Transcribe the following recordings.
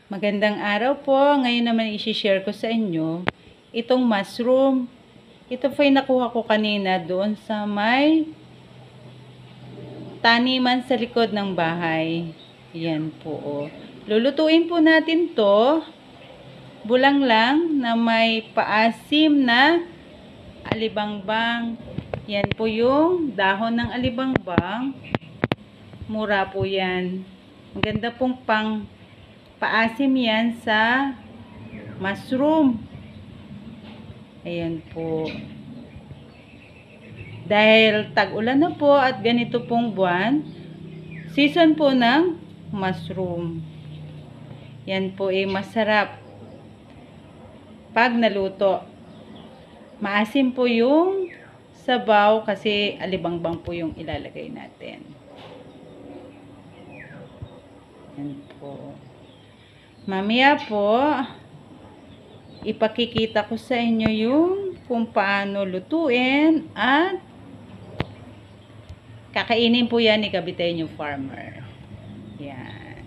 Magandang araw po. Ngayon naman i-share ko sa inyo itong mushroom. Ito po ay nakuha ko kanina doon sa may taniman sa likod ng bahay. Yan po. Oh. Lulutuin po natin to. Bulang lang na may paasim na alibangbang. Yan po yung dahon ng alibangbang. Mura po yan. Maganda pong paasim yan sa mushroom. Ayan po. Dahil tag-ulan na po at ganito pong buwan, season po ng mushroom. Yan po ay masarap pag naluto. Maasim po yung sabaw kasi alibangbang po yung ilalagay natin. Yan po. Mamaya po, ipakikita ko sa inyo yung kung paano lutuin at kakainin po yan ni Caviteño Farmer. Yan.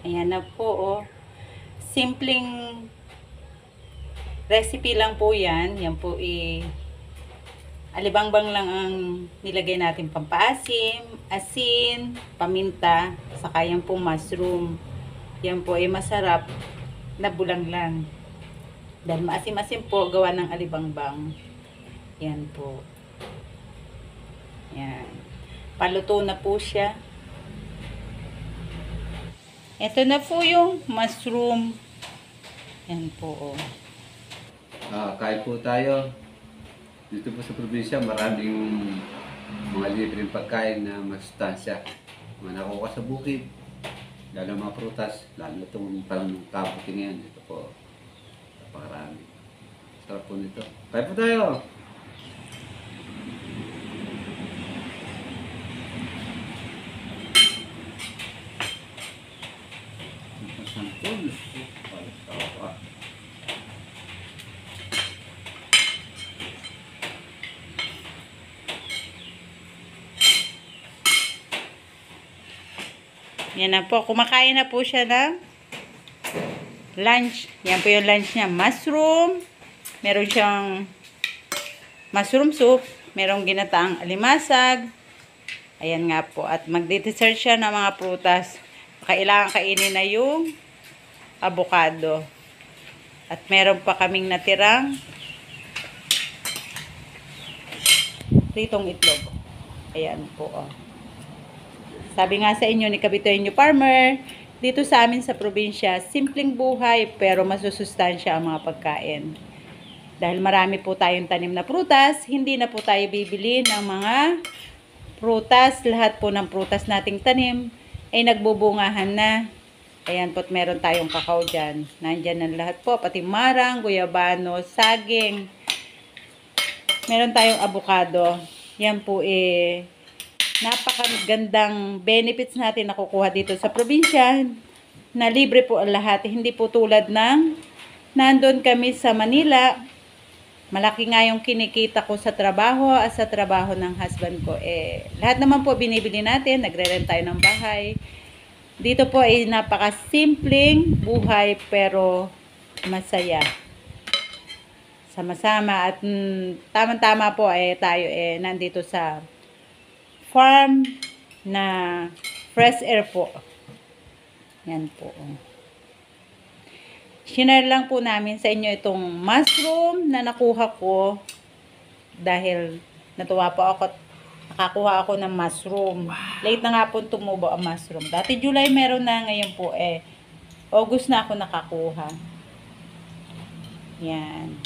Ayan na po, oh. Simpleng recipe lang po yan. Yan po alibangbang lang ang nilagay natin pampaasim, asin, paminta, saka yan po mushroom. Yan po ay masarap na bulang lang. Dahil maasim-asim po gawa ng alibangbang. Yan po. Yan. Paluto na po siya. Ito na po yung mushroom. Yan po. Kain po tayo. Dito po sa probinsya, maraming mga libreng pagkain na masustansya. Mga nakuha sa bukid, lalo mga prutas, lalo itong parang kabuti ngayon. Ito po, napakarami. Sarap po nito. Kain po tayo! Yan na po. Kumakain na po siya ng lunch. Yan po yung lunch niya. Mushroom. Meron siyang mushroom soup. Merong ginataang alimasag. Ayan nga po. At magde-dessert siya ng mga prutas. Kailangan kainin na yung avocado. At meron pa kaming natirang pritong itlog. Ayan po. Oh. Sabi nga sa inyo ni Caviteño Farmer, dito sa amin sa probinsya, simpleng buhay pero masusustansya ang mga pagkain. Dahil marami po tayong tanim na prutas, hindi na po tayo bibili ng mga prutas. Lahat po ng prutas nating tanim ay nagbubungahan na. Ayan po't meron tayong kakao dyan. Nandyan ang lahat po, pati marang, guyabano, saging. Meron tayong avocado. Yan po napakagandang benefits natin nakukuha dito sa probinsya na libre po ang lahat. Hindi po tulad ng nandun kami sa Manila. Malaki nga yung kinikita ko sa trabaho at sa trabaho ng husband ko. Lahat naman po binibili natin. Nagre-rent tayo ng bahay. Dito po ay napakasimpleng buhay pero masaya. Sama-sama at tamang-tama po tayo nandito sa farm na fresh air po. Yan po. Shinare lang po namin sa inyo itong mushroom na nakuha ko dahil natuwa po ako at nakakuha ako ng mushroom. Late na nga po tumubo ang mushroom. Dati July meron na, ngayon po August na ako nakakuha. Yan.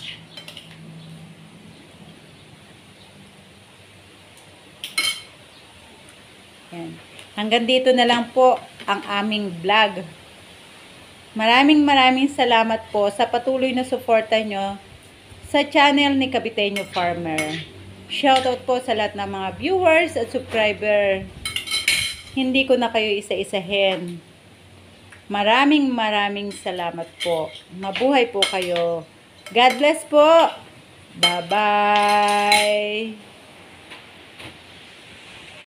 Yan. Hanggang dito na lang po ang aming vlog. Maraming salamat po sa patuloy na suporta nyo sa channel ni Caviteño Farmer. Shoutout po sa lahat ng mga viewers at subscriber. Hindi ko na kayo isa-isahin. Maraming salamat po. Mabuhay po kayo. God bless po. Bye-bye.